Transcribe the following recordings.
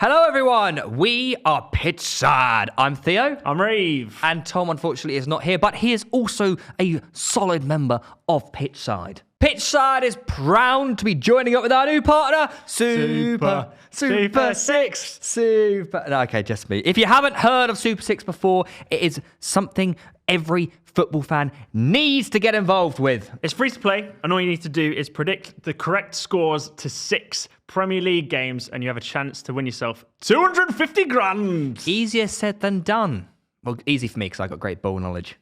Hello, everyone. We are Pitchside. I'm Theo. I'm Reeve. And Tom, unfortunately, is not here, but he is also a solid member of Pitchside. Pitchside is proud to be joining up with our new partner, Super Six. No, okay, just me. If you haven't heard of Super Six before, it is something every football fan needs to get involved with. It's free to play, and all you need to do is predict the correct scores to 6 Premier League games, and you have a chance to win yourself 250 grand. Easier said than done. Well, easy for me because I got great ball knowledge.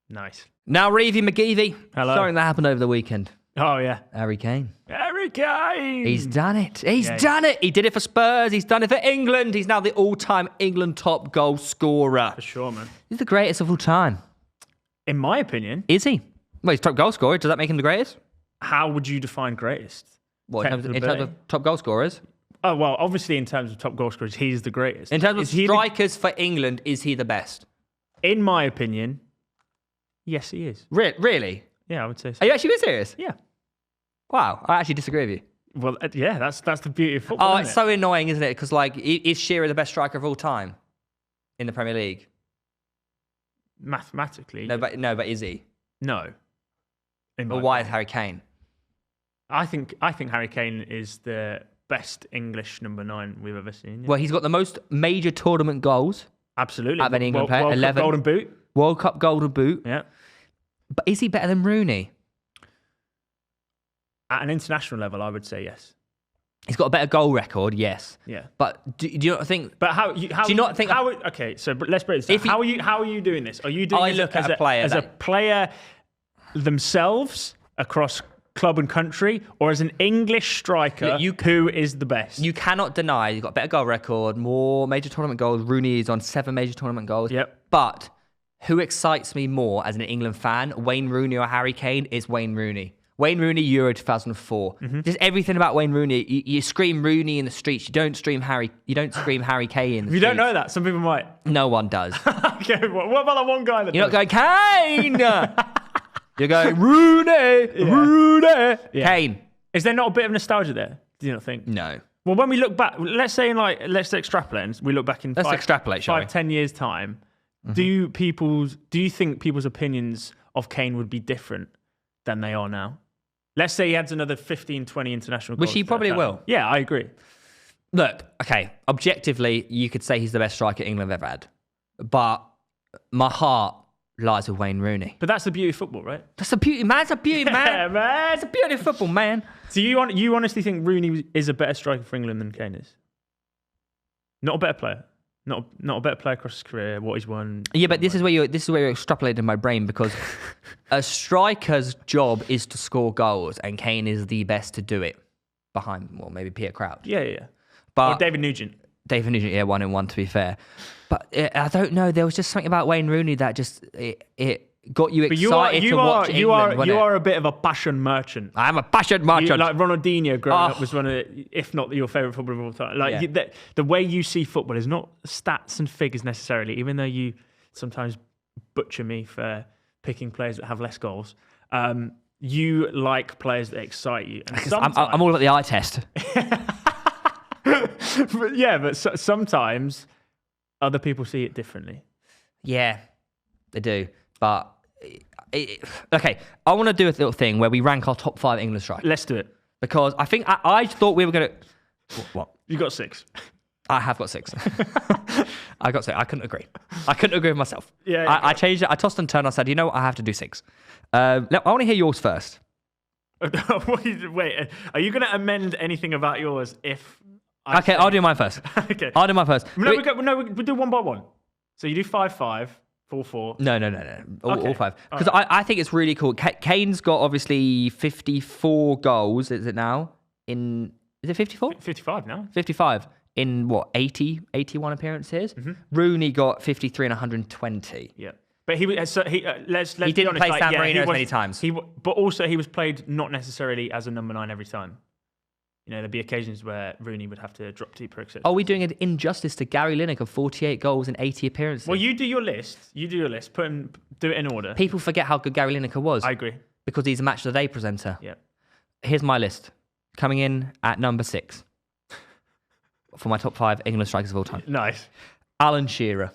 Nice. Now, Reevey McGeevy. Hello. Something that happened over the weekend. Oh, yeah. Harry Kane. Harry Kane. He's done it. He's done it. He did it for Spurs. He's done it for England. He's now the all-time England top goal scorer. For sure, man. He's the greatest of all time. In my opinion. Is he? Well, he's top goal scorer. Does that make him the greatest? How would you define greatest? What, in terms of top goal scorers? Oh, well, obviously in terms of top goal scorers, he's the greatest. In terms of strikers for England, is he the best? In my opinion, yes, he is. Really? Yeah, I would say so. Are you actually being serious? Yeah. Wow, I actually disagree with you. Well, yeah, that's the beauty of football. Oh, it's so annoying, isn't it? Because, like, is Shearer the best striker of all time in the Premier League? Mathematically. No, but is he? No. Well, why is Harry Kane? I think Harry Kane is the best English number 9 we've ever seen. Yeah. Well, he's got the most major tournament goals. Absolutely. Out of any England player. World 11. Cup Golden Boot. World Cup Golden Boot. Yeah. But is he better than Rooney? At an international level, I would say yes. He's got a better goal record, yes. Yeah. But do you not think? But do you not think? Okay, so let's break this down. How are you doing this? Are you doing this as a player themselves across club and country, or as an English striker who is the best? You cannot deny he's got a better goal record, more major tournament goals. Rooney is on 7 major tournament goals. Yep. But who excites me more as an England fan, Wayne Rooney or Harry Kane? Is Wayne Rooney. Wayne Rooney, Euro 2004. Mm-hmm. Just everything about Wayne Rooney. You scream Rooney in the streets. You don't scream Harry Kane in the streets. You don't know that. Some people might. No one does. Okay, what about that one guy that You're not going, Kane! You're going, Rooney! Yeah. Rooney! Yeah. Kane. Is there not a bit of nostalgia there? Do you not think? No. Well, when we look back, let's extrapolate and we look back in five, 10 years' time. Mm-hmm. Do you think people's opinions of Kane would be different than they are now? Let's say he adds another 15, 20 international goals. Which he probably will. Yeah, I agree. Look, okay, objectively, you could say he's the best striker England have ever had. But my heart lies with Wayne Rooney. But that's the beauty of football, right? That's the beauty, man. It's a beauty, man. Yeah, man. It's a beauty of football, man. So you honestly think Rooney is a better striker for England than Kane is? Not a better player. Not a better player across his career, what he's won. Yeah, but this is where you're extrapolating my brain, because a striker's job is to score goals, and Kane is the best to do it behind, well, maybe Peter Crouch. Yeah. But or David Nugent. David Nugent, yeah, 1-1 to be fair. But I don't know. There was just something about Wayne Rooney that just it got you excited to watch England. You are a bit of a passion merchant. I am a passion merchant. Like Ronaldinho growing up was one of, if not your favourite footballer of all time. Like the way you see football is not stats and figures necessarily, even though you sometimes butcher me for picking players that have less goals. You like players that excite you. And I'm all about the eye test. but sometimes other people see it differently. Yeah, they do. But okay, I want to do a little thing where we rank our top 5 England strikers. Let's do it. Because I think I thought we were going to... What? You got 6. I have got 6. I got 6. I couldn't agree. I couldn't agree with myself. Yeah. I changed it. I tossed and turned. I said, you know what? I have to do 6. I want to hear yours first. Wait, are you going to amend anything about yours if... Okay, I'll do mine first. Okay. I'll do mine first. We do one by one. So you do 5-5. 4-4. No. All 5. Because I think it's really cool. Kane's got obviously 54 goals, is it now? Is it 54? 55 now. 55 in what, 81 appearances? Mm-hmm. Rooney got 53 and 120. Yeah. But he let's he didn't be honest, play San Marino as many times. But also he was played not necessarily as a number 9 every time. You know, there'd be occasions where Rooney would have to drop deeper, etc. Are we doing an injustice to Gary Lineker of 48 goals in 80 appearances? Well, you do your list. Do it in order. People forget how good Gary Lineker was. I agree. Because he's a Match of the Day presenter. Yeah. Here's my list. Coming in at number 6. for my top 5 England strikers of all time. Nice. Alan Shearer.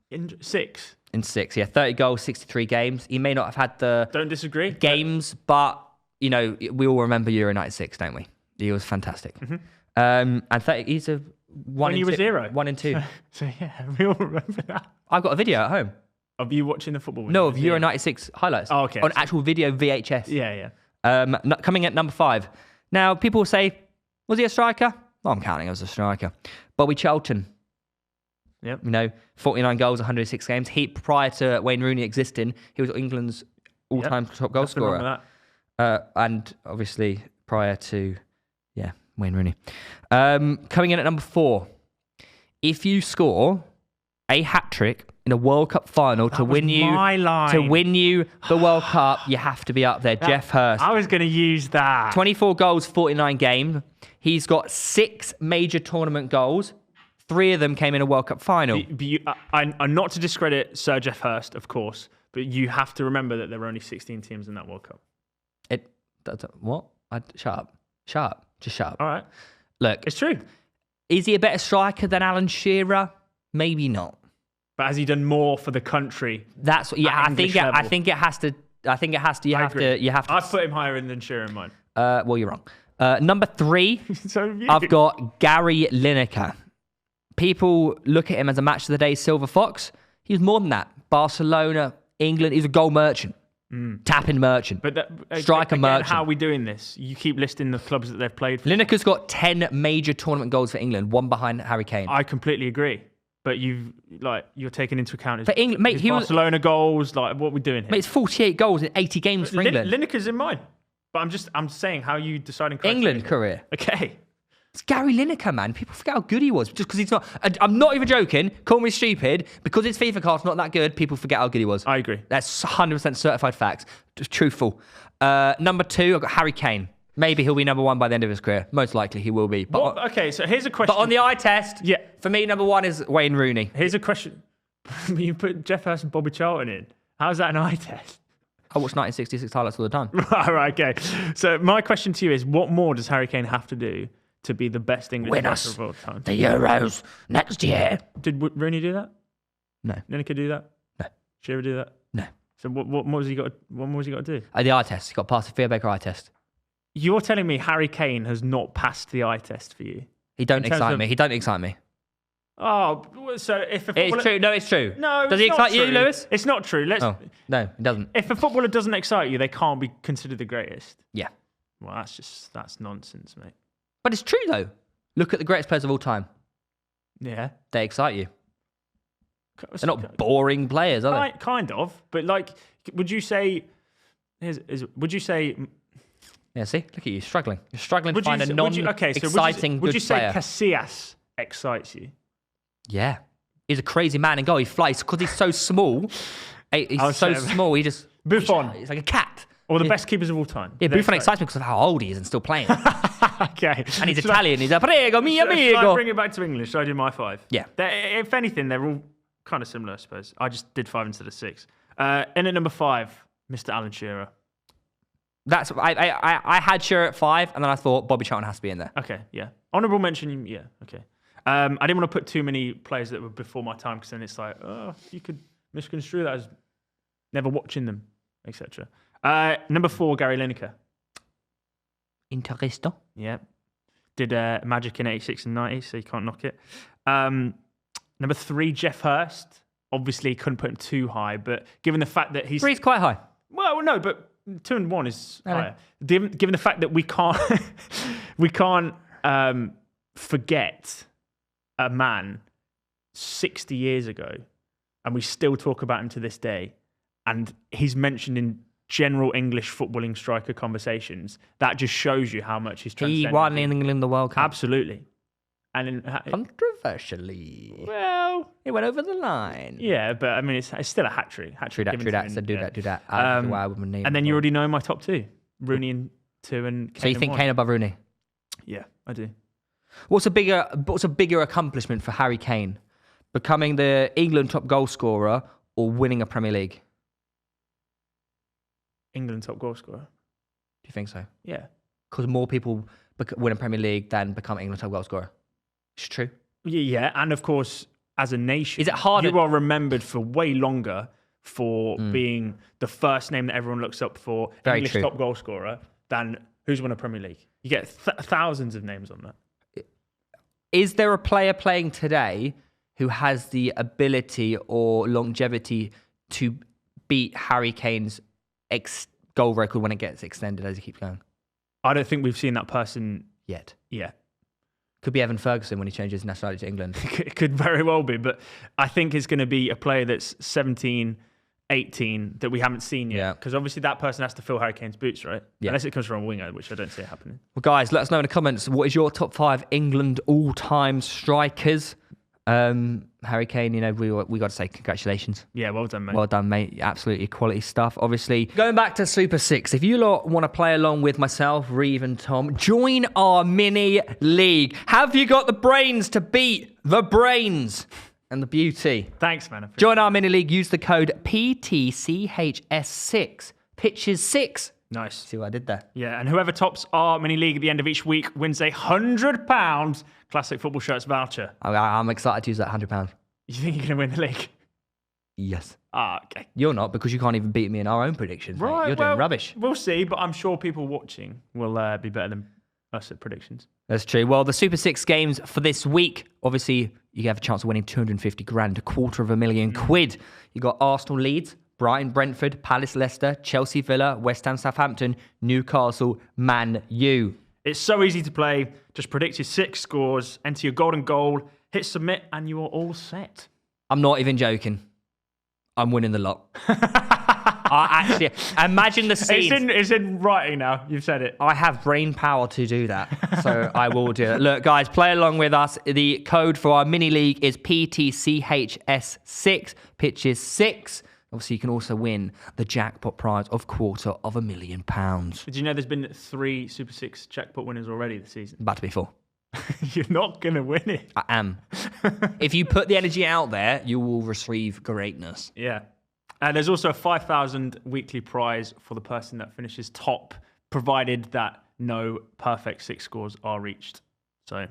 In 6. In 6, yeah. 30 goals, 63 games. He may not have had the Don't disagree. games, but, you know, we all remember Euro 96, don't we? He was fantastic. Mm-hmm. And 30, he's a 1 When you were 0. 1 and 2. So yeah, we all remember that. I've got a video at home. Of you watching the football? No, of Euro 96 highlights. Oh, okay. On actual video VHS. Yeah, yeah. Coming at number 5. Now, people will say, was he a striker? Well, I'm counting him as a striker. Bobby Charlton. Yep. You know, 49 goals, 106 games. Prior to Wayne Rooney existing, he was England's all-time top goal Nothing wrong scorer. with that. And obviously prior to, Wayne Rooney. Coming in at number 4. If you score a hat-trick in a World Cup final to win you the World Cup, you have to be up there. Jeff Hurst. I was going to use that. 24 goals, 49 games. He's got 6 major tournament goals. 3 of them came in a World Cup final. I'm not to discredit Sir Jeff Hurst, of course, but you have to remember that there were only 16 teams in that World Cup. What? Shut up. Just shut up. All right. Look, It's true. is he a better striker than Alan Shearer? Maybe not. But has he done more for the country? That's what. Yeah, At English level? I think it has to. You have to. I've put him higher in than Shearer in mine. Well, you're wrong. Number 3, So have you. I've got Gary Lineker. People look at him as a match of the day silver fox. He was more than that. Barcelona, England. He's a goal merchant, tapping merchant, But striker again, merchant. how are we doing this? You keep listing the clubs that they've played for. Lineker's got 10 major tournament goals for England, 1 behind Harry Kane. I completely agree. But you're taking into account his, For England, mate, his he was. Barcelona goals. Like, what are we doing here? Mate, it's 48 goals in 80 games for England. Lineker's in mine. But I'm saying how you deciding criteria. England career. Okay. It's Gary Lineker, man. People forget how good he was just because he's not. I'm not even joking. Call me stupid. Because his FIFA card's not that good, people forget how good he was. I agree. That's 100% certified facts. Just truthful. Number 2, I've got Harry Kane. Maybe he'll be number 1 by the end of his career. Most likely he will be. But Okay, so here's a question. But on the eye test, Yeah. for me, number 1 is Wayne Rooney. Here's a question. You put Jeff Hurst and Bobby Charlton in. How's that an eye test? I watch 1966 highlights all the time. Right, okay. So my question to you is, what more does Harry Kane have to do to be the best English Win striker us of all time? the Euros next year. Did Rooney do that? No. Lineker do that? No. Shearer do that? No. So what more has he got? What more has he got to do? The eye test. He got past the Fear Baker eye test. You're telling me Harry Kane has not passed the eye test for you? He don't In terms excite of- me. He don't excite me. Oh, so if a footballer... It's true. No, it's true. No, Does he it's not excite you, true. Lewis? It's not true. Oh, no, it doesn't. If a footballer doesn't excite you, they can't be considered the greatest. Yeah. Well, that's nonsense, mate. But it's true, though. Look at the greatest players of all time. Yeah. They excite you. They're not boring players, are they? Kind of, but like, would you say? Would you say? Yeah, see? Look at you, struggling. You're struggling to Would find a you, non-exciting would you good say player. Casillas excites you? Yeah. He's a crazy man in goal. He flies because he's so small. He's so small. He just... Buffon. He's like a cat. Or the best keepers of all time? Yeah, Buffon excites me because of how old he is and still playing. Okay. And he's Italian. He's a prego, mio Should I amigo. bring it back to English? Should I do my 5? Yeah. If anything, they're all kind of similar, I suppose. I just did 5 instead of 6. In at number 5, Mr. Alan Shearer. That's I had Shearer at 5, and then I thought Bobby Charlton has to be in there. Okay, yeah. Honourable mention, yeah, okay. I didn't want to put too many players that were before my time because then it's like, oh, you could misconstrue that as never watching them, etc. Number 4, Gary Lineker. Interesting. Yeah. Did Magic in 86 and 90, so you can't knock it. Number 3, Jeff Hurst. Obviously, couldn't put him too high, but given the fact that he's... 3's quite high. Well, no, but 2 and 1 is I know. higher. Given the fact that we can't forget a man 60 years ago, and we still talk about him to this day, and he's mentioned in general English footballing striker conversations, that just shows you how much he's He transcended. won in England the World Cup. Absolutely. And Controversially. well, It went over the line. yeah, but I mean, it's still a hat trick. True that. So do that. Wow, with my name. And then you already know my top 2, Rooney in 2 and Kane So you in think 1. Kane above Rooney? Yeah, I do. What's a bigger accomplishment for Harry Kane? Becoming the England top goal scorer or winning a Premier League? England top goal scorer. Do you think so? Yeah. Because more people win a Premier League than become England top goal scorer. It's true. Yeah, and of course, as a nation, is it harder? You are remembered for way longer for being the first name that everyone looks up for, Very English true. top goal scorer, than who's won a Premier League. You get thousands of names on that. Is there a player playing today who has the ability or longevity to beat Harry Kane's goal record when it gets extended as he keeps going? I don't think we've seen that person Yet. Yeah. Could be Evan Ferguson when he changes nationality to England. It could very well be, but I think it's going to be a player that's 17, 18 that we haven't seen yet. Yeah. Because obviously that person has to fill Harry Kane's boots, right? Yeah. Unless it comes from a winger, which I don't see it happening. Well, guys, let us know in the comments, what is your top 5 England all-time strikers? Harry Kane, we got to say congratulations. Yeah, well done, mate. Well done, mate. Absolutely quality stuff. Obviously, going back to Super 6, if you lot want to play along with myself, Reeve and Tom, join our mini league. Have you got the brains to beat the brains and the beauty? Thanks, man. Join our mini league. Use the code PTCHS6. Pitches 6. Nice. See what I did there? Yeah, and whoever tops our mini league at the end of each week wins a £100 Classic Football Shirts voucher. I'm excited to use that £100. You think you're going to win the league? Yes. Okay. You're not, because you can't even beat me in our own predictions. Right, mate. You're doing rubbish. We'll see, but I'm sure people watching will be better than us at predictions. That's true. Well, the Super 6 games for this week, obviously, you have a chance of winning 250 grand, £250,000. You got Arsenal Leeds, Brighton Brentford, Palace Leicester, Chelsea Villa, West Ham Southampton, Newcastle Man U. It's so easy to play. Just predict your 6 scores, enter your golden goal, hit submit, and you are all set. I'm not even joking. I'm winning the lot. Actually, imagine the scene. It's in writing now. You've said it. I have brain power to do that, so I will do it. Look, guys, play along with us. The code for our mini league is PTCHS6, pitches 6. Obviously, you can also win the jackpot prize of £250,000. Did you know there's been 3 Super 6 jackpot winners already this season? About to be 4. You're not going to win it. I am. If you put the energy out there, you will receive greatness. Yeah. And there's also a 5,000 weekly prize for the person that finishes top, provided that no perfect 6 scores are reached. So,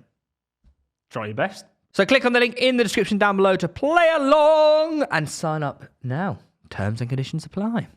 try your best. So click on the link in the description down below to play along and sign up now. Terms and conditions apply.